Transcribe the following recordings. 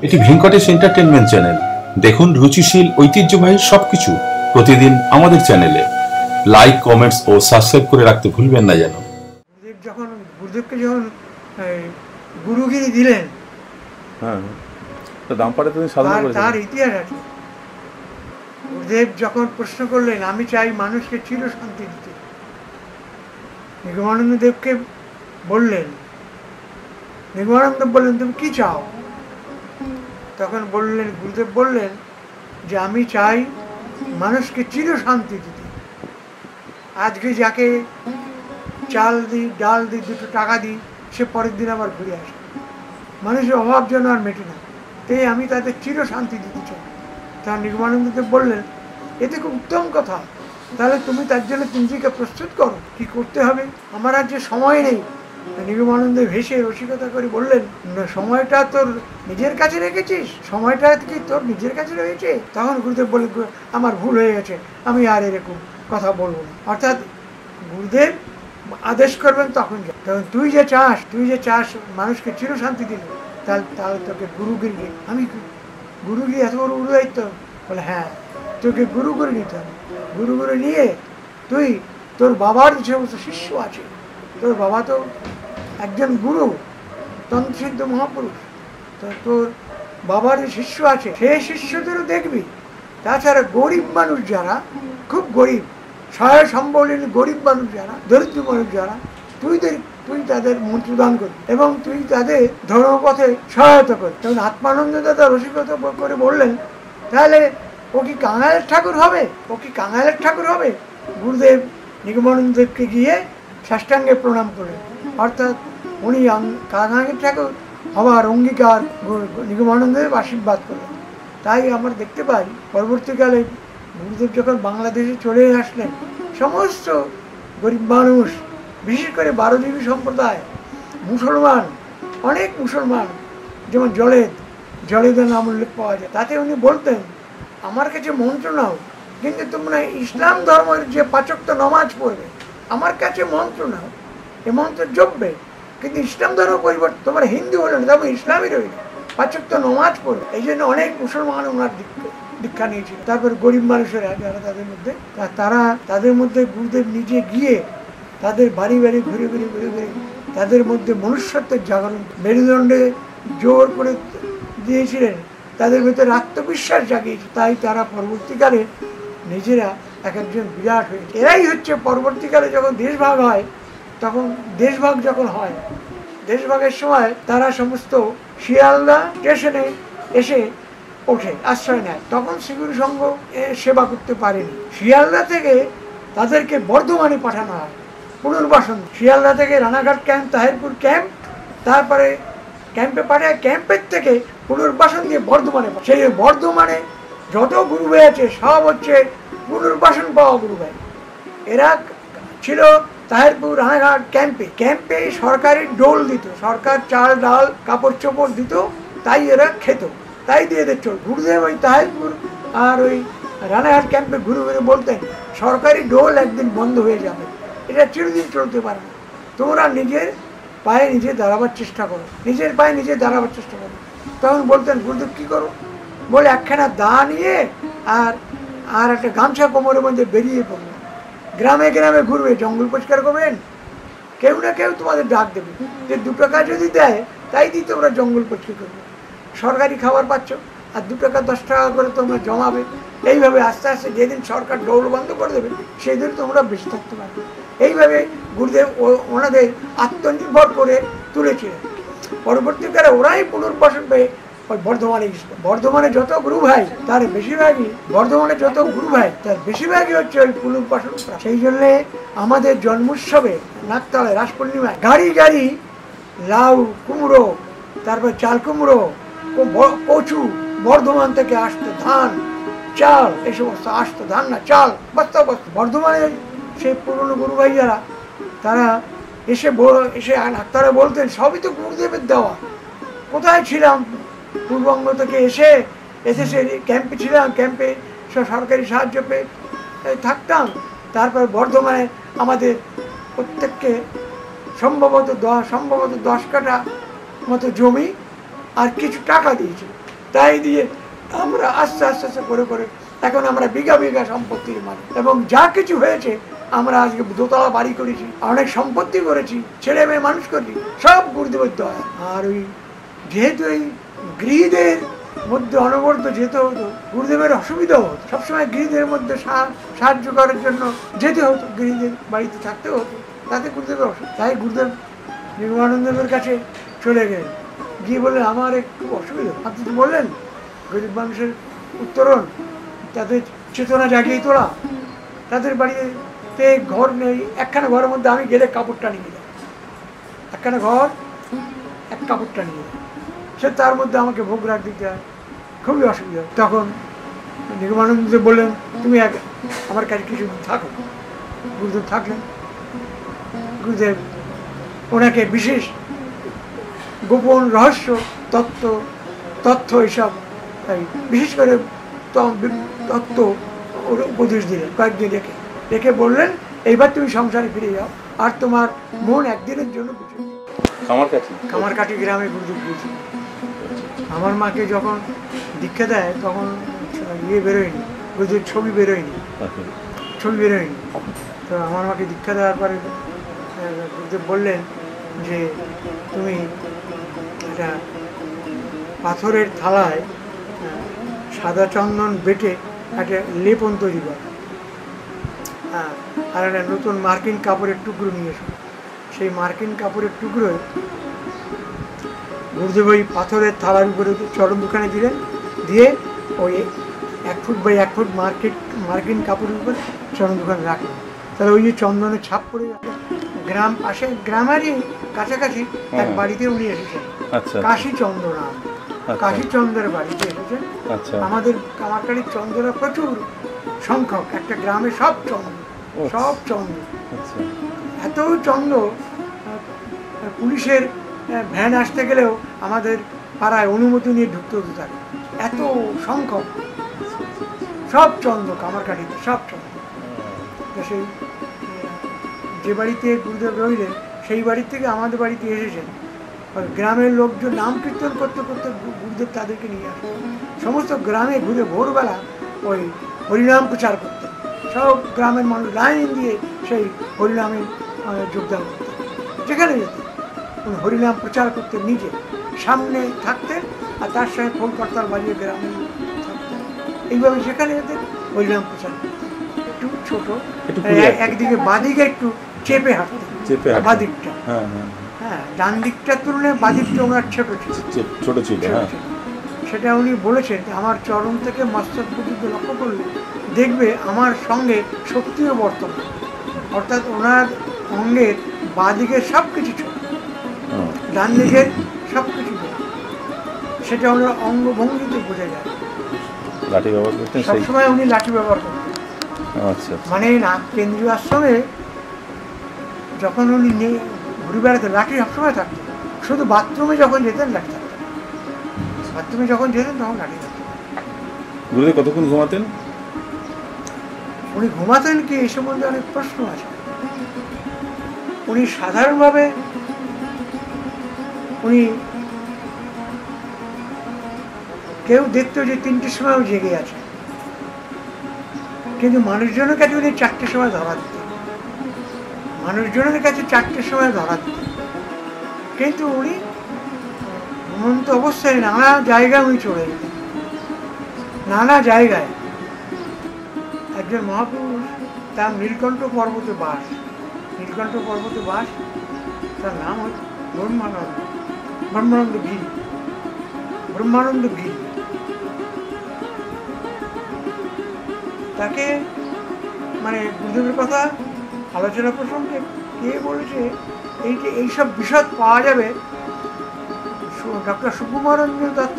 এটি Venkatesh entertainment channel. দেখুন রুচিশীল ঐতিহ্যবাহী সবকিছু প্রতিদিন আমাদের চ্যানেলে। লাইক, কমেন্টস ও সাবস্ক্রাইব করে রাখতে ভুলবেন না যেন। গুরুদেবকে যখন গুরুগিরি দিলেন, তার ইতিহাস আছে। গুরুদেব যখন প্রশ্ন করলেন, আমি চাই মানুষকে চির শান্তি দিতে, নিগমানন্দ দেবকে বললেন, নিগমানন্দ বললেন তুমি কি চাও? তখন বললেন, গুরুদেব বললেন যে আমি চাই মানুষকে চির শান্তি দিতে। আজকে যাকে চাল দিই, ডাল দিই, 2 টাকা দিই, সে পরের দিন আবার ঘুরে আসে। মানুষের অভাব যেন আর মেটে না, তাই আমি তাদের চির শান্তি দিতে চাই। তার নিগমানন্দ দেব বললেন, এতে খুব উত্তম কথা, তাহলে তুমি তার জন্য নিজেকে প্রস্তুত করো, কি করতে হবে। আমার আর যে সময় নেই। নিগমানন্দ ভেসে রসিকতা করে বললেন, সময়টা তোর নিজের কাছে রেখেছিস, সময়টা কি তোর নিজের কাছে রয়েছে? তখন গুরুদেব বললেন, আমার ভুল হয়ে গেছে, আমি আর এরকম কথা বলবো না। অর্থাৎ গুরুদেব আদেশ করবেন তখন তুই যে চাস মানুষকে চির শান্তি দিল, তাহলে তোকে গুরুগিরি। আমি গুরুগিরি এত বড় উড়াইত? বলে হ্যাঁ, তোকে গুরুগিরি নিতে হবে। গুরুগিরি নিয়ে তুই তোর বাবার যে সমস্ত শিষ্য আছে, তোর বাবা তো একজন গুরু, তন্ত্রসিদ্ধ মহাপুরুষ, তোর বাবার যে শিষ্য আছে সেই শিষ্যদেরও দেখবি। তাছাড়া গরিব মানুষ যারা, খুব গরিব, সহায় সম্বলীন গরিব মানুষ যারা, দরিদ্র মানুষ যারা, তুই তাদের মন্ত্রদান করবি এবং তুই তাদের ধর্মপথে সহায়তা করবি। তখন আত্মানন্দ দাদা রসিকতা করে বললেন, তাহলে ও কি কাঙালের ঠাকুর হবে? গুরুদেব নিগমানন্দ দেবকে গিয়ে সাষ্টাঙ্গে প্রণাম করলেন। অর্থাৎ উনি কাঙালের ঠাকুর হবার অঙ্গীকার নিগমানন্দ দেব আশীর্বাদ করলেন। তাই আমরা দেখতে পাই পরবর্তীকালে গুরুদেব যখন বাংলাদেশে চলে আসলেন, সমস্ত গরিব মানুষ, বিশেষ করে 12 দেবী সম্প্রদায়, মুসলমান, অনেক মুসলমান, যেমন জলেদের নাম উল্লেখ পাওয়া যায়, তাতে উনি বলতেন, আমার কাছে মন্ত্র নাও, কিন্তু তোমরা ইসলাম ধর্মের যে 5 ওয়াক্ত নামাজ পড়বে, আমার কাছে মন্ত্র নাও, এ মন্ত্র জপবে, কিন্তু ইসলাম ধর্ম পরিবর্তন, তোমরা হিন্দু হলে না, তবে ইসলামই রইল, 5 ওয়াক্ত নামাজ পড়বে। এই জন্য অনেক মুসলমান ওনার দীক্ষা নিয়েছিল। তারপর গরিব মানুষেরা যারা তাদের মধ্যে গুরুদেব নিজে গিয়ে তাদের বাড়ি ঘুরে তাদের মধ্যে মনুষ্যত্বের জাগরণ, মেরুদণ্ডে জোর করে দিয়েছিলেন, তাদের ভিতরে আত্মবিশ্বাস জাগিয়েছে। তাই তারা পরবর্তীকালে নিজেরা একজন বিরাট হয়েছে। এরাই হচ্ছে পরবর্তীকালে যখন দেশভাগ হয়, তখন দেশভাগের সময় তারা সমস্ত শিয়ালদা স্টেশনে এসে ওঠে, আশ্রয় নেয়। তখন শ্রীগুরু সংঘ সেবা করতে পারেনি। শিয়ালদা থেকে তাদেরকে বর্ধমানে পাঠানো হয় পুনর্বাসন। শিয়ালদা থেকে রানাঘাট ক্যাম্প, তাহিরপুর ক্যাম্প, তারপরে ক্যাম্পে পাঠায়, ক্যাম্পের থেকে পুনর্বাসন দিয়ে বর্ধমানে। সেই বর্ধমানে যত গুরু ভাই আছে সব হচ্ছে পুনর্বাসন পাওয়া গুরু ভাই। এরা ছিল তাহিরপুর রানাঘাট ক্যাম্পে সরকারি ডোল দিত, সরকার চাল ডাল কাপড় চোপড় দিত, তাই এরা খেত, তাই দিয়ে এদের চল। গুরুদেব ওই তাহিরপুর আর ওই রানাঘাট ক্যাম্পে ঘুরে বলতেন, সরকারি ডোল একদিন বন্ধ হয়ে যাবে, এটা চিরদিন চলতে পারে না, তোমরা নিজের পায়ে নিজে দাঁড়াবার চেষ্টা করো। তখন বলতেন, গুরুদেব কী করো? বলে, একখানা দা নিয়ে আর একটা গামছা কোমরের মধ্যে বেরিয়ে পড়বে, গ্রামে ঘুরবে, জঙ্গল পরিষ্কার করবেন, কেউ না কেউ তোমাদের ডাক দেবে, যে 2 টাকা যদি দেয় তাই দিয়ে তোমরা জঙ্গল পরিষ্কার করবে, সরকারি খাবার পাচ্ছ, আর 2 টাকা 10 টাকা করে তোমরা জমাবে। এইভাবে আস্তে আস্তে যেদিন সরকার ডোল বন্ধ করে দেবে, সেদিন তোমরা বেঁচে থাকতে পারবে। এইভাবে গুরুদেব ওনাদের আত্মনির্ভর করে তুলেছিলেন। পরবর্তীকালে ওরাই পুনর্বাসন পেয়ে ওই বর্ধমানে গেছিল। বর্ধমানে যত গুরু ভাই তার বেশিরভাগই হচ্ছে ওই পুনর্বাসন। সেই জন্যে আমাদের জন্মোৎসবে নাকতলায় রাস পূর্ণিমায় গাড়ি লাউ, কুমড়ো, তারপর চাল কুমড়ো, কচু, বর্ধমান থেকে আসতো, ধান, চাল, এই সমস্ত আসতো, ধান না চাল, বস্তা। বর্ধমানে সেই পুরনো গুরু ভাই যারা, তারা এসে তারা বলতেন, সবই তো গুরুদেবের দেওয়া। কোথায় ছিলাম? পূর্ববঙ্গ থেকে এসে ক্যাম্পে ছিলাম, ক্যাম্পে সরকারি সাহায্য পেয়ে থাকতাম। তারপর বর্ধমানে আমাদের প্রত্যেককে সম্ভবত 10 কাঠা মতো জমি আর কিছু টাকা দিয়েছে। তাই দিয়ে আমরা আস্তে আস্তে আস্তে করে করে এখন আমরা বিঘা বিঘা সম্পত্তির মালিক, এবং যা কিছু হয়েছে আমরা আজকে দোতলা বাড়ি করেছি, অনেক সম্পত্তি করেছি, ছেলে মেয়ে মানুষ করেছি, সব গুরুদেবের দয়া। আর ওই যেহেতু এই গৃহীদের মধ্যে অনবরত যেতে হতো, গুরুদেবের অসুবিধা হতো, সবসময় গৃহীদের মধ্যে সাহায্য করার জন্য যেতে হতো, গৃহীদের বাড়িতে থাকতে হতো, তাতে গুরুদেবের অসুবিধা। তাই গুরুদেব নির্মলানন্দের কাছে চলে গেলেন, গিয়ে বললেন আমার একটু অসুবিধা। আপনি তো বললেন গরিব মানুষের উত্তরণ, তাদের চেতনা জাগিয়ে তোলা, তাদের বাড়িতে ঘর নেই, একখানা ঘরের মধ্যে আমি গেলে কাপড়টা নিয়ে যাই, একখানা ঘর এক কাপড়টা নিয়ে যাই, সে তার মধ্যে আমাকে ভোগ রাখ দিতে হয়, খুবই অসুবিধা। তখন নির্মলানন্দ বললেন তুমি আমার কাছে কিছু থাকো। গুরুদেব থাকলেন। গুরুদেব ওনাকে বিশেষ গোপন রহস্য তথ্য এসব বিশেষ করে তত্ত্ব উপদেশ দিলেন। কয়েকদিন রেখে বললেন এইবার তুমি সংসারে ফিরে যাও, আর তোমার মন একদিনের জন্য কামারকাঠি গ্রামে গুরুদেব গিয়েছিল। আমার মাকে যখন দীক্ষা দেয় তখন বেরোয়নি, গুরুদেব ছবি বেরোয়নি। তো আমার মাকে দীক্ষা দেওয়ার পরে গুরুদেব বললেন যে তুমি একটা পাথরের থালায় সাদা চন্দন বেটে একটা লেপন তৈরি কর, আর একটা নতুন মার্কিন কাপড়ের টুকরো নিয়ে এসো। সেই মার্কিন কাপড়ের টুকরোয় গুরুদেব ওই পাথরের থালার উপরে চরণ দুখানে দিলেন, দিয়ে ওই 1 ফুট বাই 1 ফুট মার্কিন কাপড়ের উপরে চরণ দুখানে রাখলেন। তাহলে ওই যে চন্দনের ছাপ পড়ে যাবে। গ্রাম পাশে, গ্রামেরই কাছাকাছি এক বাড়িতে উনি এসেছেন, কাশী চন্দ্র নাম, কাশী চন্দ্রের বাড়িতে এসেছেন। আমাদের কামারকাঠির চন্দ্ররা প্রচুর সংখ্যক, একটা গ্রামে সব চন্দ্র, এত চন্দ্র পুলিশের ভ্যান আসতে গেলেও আমাদের পাড়ায় অনুমতি নিয়ে ঢুকতে হতে থাকে, এত সংখ্যক সব চন্দ্র কামারকাঠিতে, সব চন্দ্র। সেই যে বাড়িতে গুরুদেব রইলেন সেই বাড়ির থেকে আমাদের বাড়িতে এসেছেন। গ্রামের লোকজন নাম কীর্তন করতে করতে গুরুদেব তাদেরকে নিয়ে আসতেন। সমস্ত গ্রামে ঘুরে ভোরবেলা ওই হরিনাম প্রচার করতেন, সব গ্রামের মানুষ লাইন দিয়ে সেই হরিনামে যোগদান করতেন। যেখানে যেতেন উনি হরিনাম প্রচার করতেন, নিজে সামনে থাকতেন আর তার সঙ্গে ফোন করতাল বাজিয়ে গ্রামে থাকতেন। এইভাবে যেখানে যেতেন হরিনাম প্রচার করতেন। একটু ছোট, একদিকে বাদিকে একটু চেপে হাঁটতেন, বাদিকটা, হ্যাঁ ডান দিকটার তুলনায় বাদিকটা ওনার ছোট ছিল। সেটা উনি বলেছেন আমার চরণ থেকে মস্তক পর্যন্ত লক্ষ্য করলে দেখবে আমার সঙ্গে শক্তিও বর্তমান, অর্থাৎ ওনার অঙ্গের বাদিকের সব কিছু ছোট, ডান দিকের সব কিছু ছোট। সেটা ওনার অঙ্গভঙ্গিতে বোঝা যায়। সবসময় উনি লাঠি ব্যবহার করতেন। মানে না কেন্দ্রীয় আশ্রমে যখন উনি ঘুরে বেড়াতেন লাঠি সবসময় থাকতেন, শুধু বাথরুমে যখন যেতেন লাঠি থাকতেন, বাথরুমে যখন যেতেন তখন লাঠি থাকতেন। গুরুদেব কতক্ষণ ঘুমাতেন? উনি ঘুমাতেন কি এই সম্বন্ধে অনেক প্রশ্ন আছে। উনি সাধারণভাবে কেউ দেখতো যে 3টের সময়ও জেগে আছে, কিন্তু মানুষজনের কাছে উনি 4টের সময় ধরা দিতেন, মানুষজনের কাছে 4টের সময় ধরা দিতেন। কিন্তু উনি ঘুমন্ত অবস্থায় নানা জায়গায় উনি চলে যেতেন, নানা জায়গায়। একজন মহাপুরুষ, তার নীলকণ্ঠ পর্বতে বাস, তার নাম হচ্ছে ব্রহ্মানন্দ গিরি। তাকে মানে গুরুদেবের কথা আলোচনা প্রসঙ্গে কে বলেছে এইসব বিষয় পাওয়া যাবে। ডক্টর সুকুমারঞ্জন দত্ত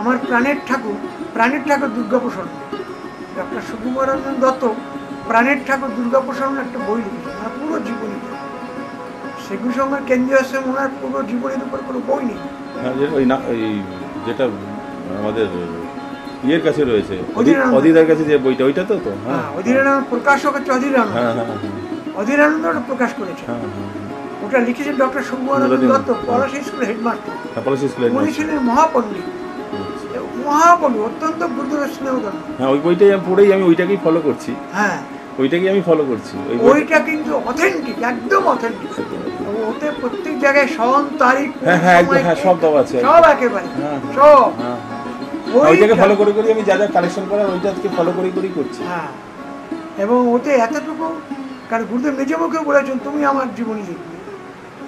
আমার প্রাণের ঠাকুর দুর্গাপ্রসন্ন, ডক্টর সুকুমারঞ্জন দত্ত প্রাণের ঠাকুর দুর্গাপ্রসন্ন একটা বই লিখেছেন, ওনার পুরো জীবনীতে। সেগুলো সঙ্গে কেন্দ্রীয় আশ্রমে ওনার পুরো জীবনের উপর কোনো বই নেই। যেটা আমাদের ইয়ের কাছে রয়েছে, অধীরার কাছে যে বইটা, ওইটা তো হ্যাঁ, অধীরানন্দ প্রকাশক হচ্ছে অধীরানন্দ প্রকাশ করেছে। ওটা লিখেছেন ডক্টর সুব্রমণ্য দত্ত, পলাশী স্কুলের হেডমাস্টার। উনি ছিলেন মহাপণ্ডিত, মহাপণ্ডিত, অত্যন্ত গুরুদেবের স্নেহধন্য। হ্যাঁ, ওই বইটাই আমি পড়েই আমি ওইটাকেই ফলো করছি। হ্যাঁ, ওইটাকেই আমি ফলো করছি। ওইটা কিন্তু অথেন্টিক, একদম অথেন্টিক। ওতে প্রত্যেক জায়গায় সন, তারিখ, সব দেওয়া আছে, সব একেবারে সব। ওইটাকে ফলো করে করে আমি যা যা কালেকশন করার ওইটাকে ফলো করে করেই করছি। হ্যাঁ, এবং ওতে এতটুকু, কারণ গুরুদেব নিজে মুখে বলেছেন তুমি আমার জীবনী লিখবে।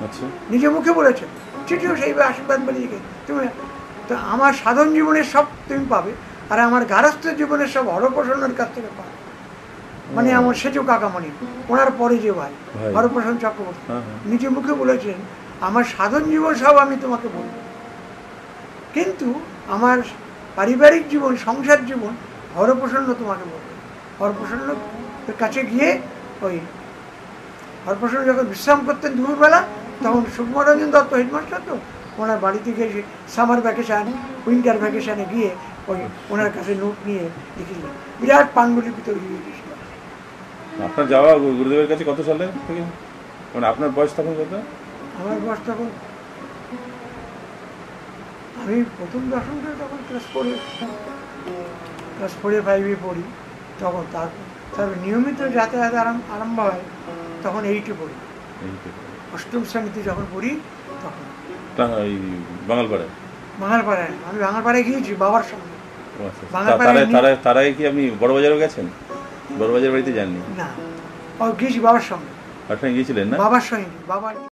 আচ্ছা, নিজে মুখে বলেছেন, চিঠিও সেইভাবে আশীর্বাদ বলে লিখে তুমি। তো আমার সাধন জীবনের সব তুমি পাবে, আর আমার গারস্থ জীবনের সব হরপ্রসন্নের কাছ থেকে পাবে। মানে আমার সেজো কাকামণি, ওনার পরে যে ভাই হরপ্রসন্ন চক্রবর্তী, নিজে মুখে বলেছেন আমার সাধন জীবন সব আমি তোমাকে বলবো, কিন্তু আমার পারিবারিক জীবন, সংসার জীবন হরপ্রসন্ন তোমাকে বলবে। হরপ্রসন্নের কাছে গিয়ে ওই হরপ্রসন্ন যখন বিশ্রাম করতেন দুপুরবেলা, তখন সুব্রমণ্য দত্ত হেডমাস্টার, তো ওনার বাড়িতে গিয়ে সামার ভ্যাকেশান, উইন্টার ভ্যাকেশানে গিয়ে ওই ওনার কাছে নোট নিয়ে লিখেছিলেন। বিরাট পাণ্ডুলিপি তৈরি হয়ে গেছিল। আপনার যাওয়া গুরুদেবের কাছে কত সালে থেকে, মানে আপনার বয়স তখন কত? আমার বয়স তখন, আমি প্রথম দশমটা তখন ক্লাস 4-5 পড়ি তখন। তারপর নিয়মিত যাতায়াত আরম্ভ হয় তখন 8-এ পড়ি। অষ্টম শ্রেণীতে যখন পড়ি তখন বাঙালপাড়ায়, আমি বাঙালপাড়ায় গিয়েছি বাবার সঙ্গে। তার আগে কি আপনি বড়বাজারও গেছেন? বড়বাজার বাড়িতে যাননি? না, গিয়েছি বাবার সঙ্গে। আপনার গিয়েছিলেন না? বাবার সঙ্গে, বাবার